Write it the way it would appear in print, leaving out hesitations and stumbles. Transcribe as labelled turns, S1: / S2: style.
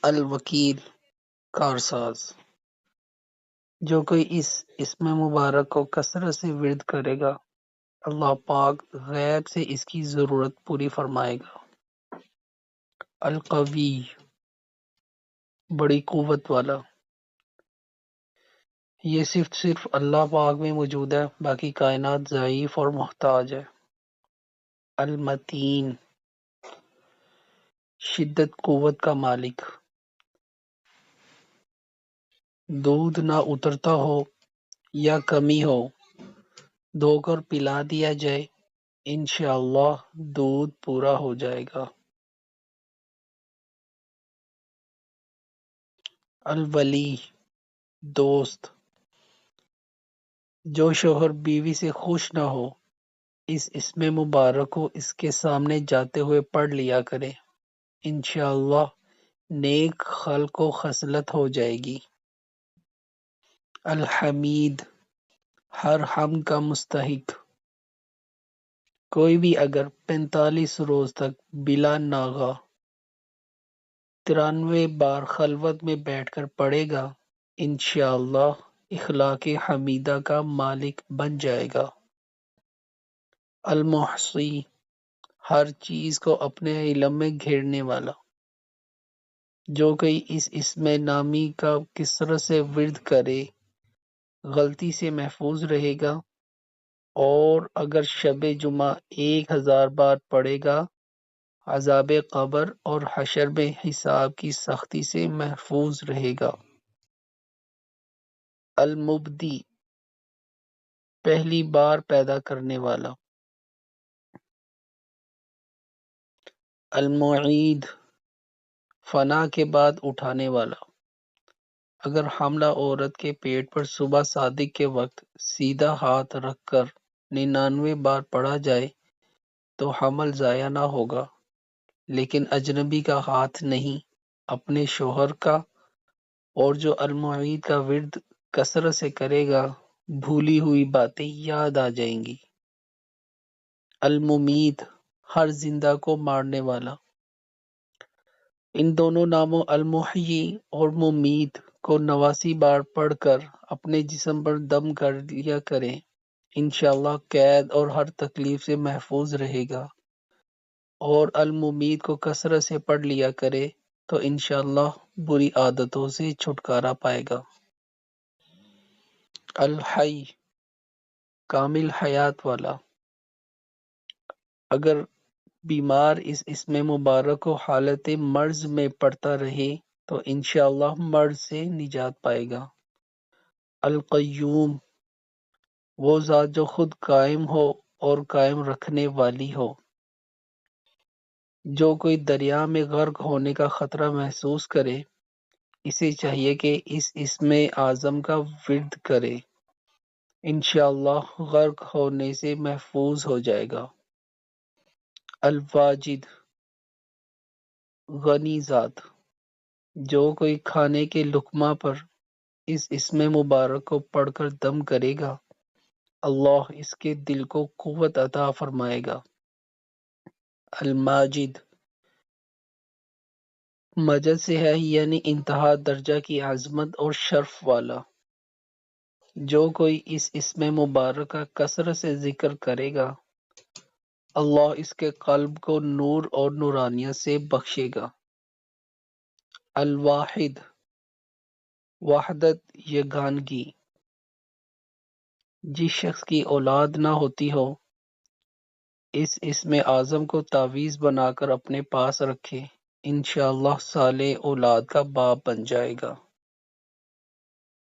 S1: الوکیل کارساز۔ جو کوئی اس اسم مبارک کو کثرت سے ورد کرے گا اللہ پاک غیب سے اس کی ضرورت پوری فرمائے گا۔ القوی بڑی قوت والا۔ یہ صرف اللہ پاک میں موجود ہے، باقی کائنات ضعیف اور محتاج ہے۔ المتین شدت قوت کا مالک۔ دودھ نہ اترتا ہو یا کمی ہو، دھو کر پلا دیا جائے، انشاءاللہ دودھ پورا ہو جائے گا۔ الولی دوست۔ جو شوہر بیوی سے خوش نہ ہو اس اسم مبارک کو اس کے سامنے جاتے ہوئے پڑھ لیا کرے، انشاءاللہ نیک خلق و خصلت ہو جائے گی۔ الحمید ہر حمد کا مستحق۔ کوئی بھی اگر 45 روز تک بلا ناغہ 93 بار خلوت میں بیٹھ کر پڑھے گا، انشاءاللہ اخلاق حمیدہ کا مالک بن جائے گا۔ المحصی ہر چیز کو اپنے علم میں گھیرنے والا۔ جو کوئی اس اسم نامی کا کثرت سے ورد کرے غلطی سے محفوظ رہے گا، اور اگر شب جمعہ 1000 بار پڑھے گا عذاب قبر اور حشر میں حساب کی سختی سے محفوظ رہے گا۔ المبدی پہلی بار پیدا کرنے والا۔ المعید فنا کے بعد اٹھانے والا۔ اگر حاملہ عورت کے پیٹ پر صبح صادق کے وقت سیدھا ہاتھ رکھ کر 99 بار پڑھا جائے تو حمل ضائع نہ ہوگا، لیکن اجنبی کا ہاتھ نہیں، اپنے شوہر کا۔ اور جو المعید کا ورد کثرت سے کرے گا بھولی ہوئی باتیں یاد آ جائیں گی۔ الممیت ہر زندہ کو مارنے والا۔ ان دونوں ناموں المحیی اور ممیت کو 89 بار پڑھ کر اپنے جسم پر دم کر لیا کریں، انشاءاللہ قید اور ہر تکلیف سے محفوظ رہے گا۔ اور الممیت کو کثرت سے پڑھ لیا کرے تو انشاءاللہ بری عادتوں سے چھٹکارا پائے گا۔ الحی کامل حیات والا۔ اگر بیمار اس اسم مبارک کو حالت مرض میں پڑھتا رہے تو انشاءاللہ مرض سے نجات پائے گا۔ القیوم وہ ذات جو خود قائم ہو اور قائم رکھنے والی ہو۔ جو کوئی دریا میں غرق ہونے کا خطرہ محسوس کرے اسے چاہیے کہ اس اسم اعظم کا ورد کرے، انشاءاللہ غرق ہونے سے محفوظ ہو جائے گا۔ الواجد غنی ذات۔ جو کوئی کھانے کے لقمہ پر اس اسم مبارک کو پڑھ کر دم کرے گا اللہ اس کے دل کو قوت عطا فرمائے گا۔ الماجد مجد سے ہے یعنی انتہا درجہ کی عظمت اور شرف والا۔ جو کوئی اس اسم مبارک کا کثرت سے ذکر کرے گا اللہ اس کے قلب کو نور اور نورانیت سے بخشے گا۔ الواحد وحدت یگانگی۔ جس شخص کی اولاد نہ ہوتی ہو اس اسم اعظم کو تعویذ بنا کر اپنے پاس رکھے، انشاءاللہ صالح اولاد کا باپ بن جائے گا۔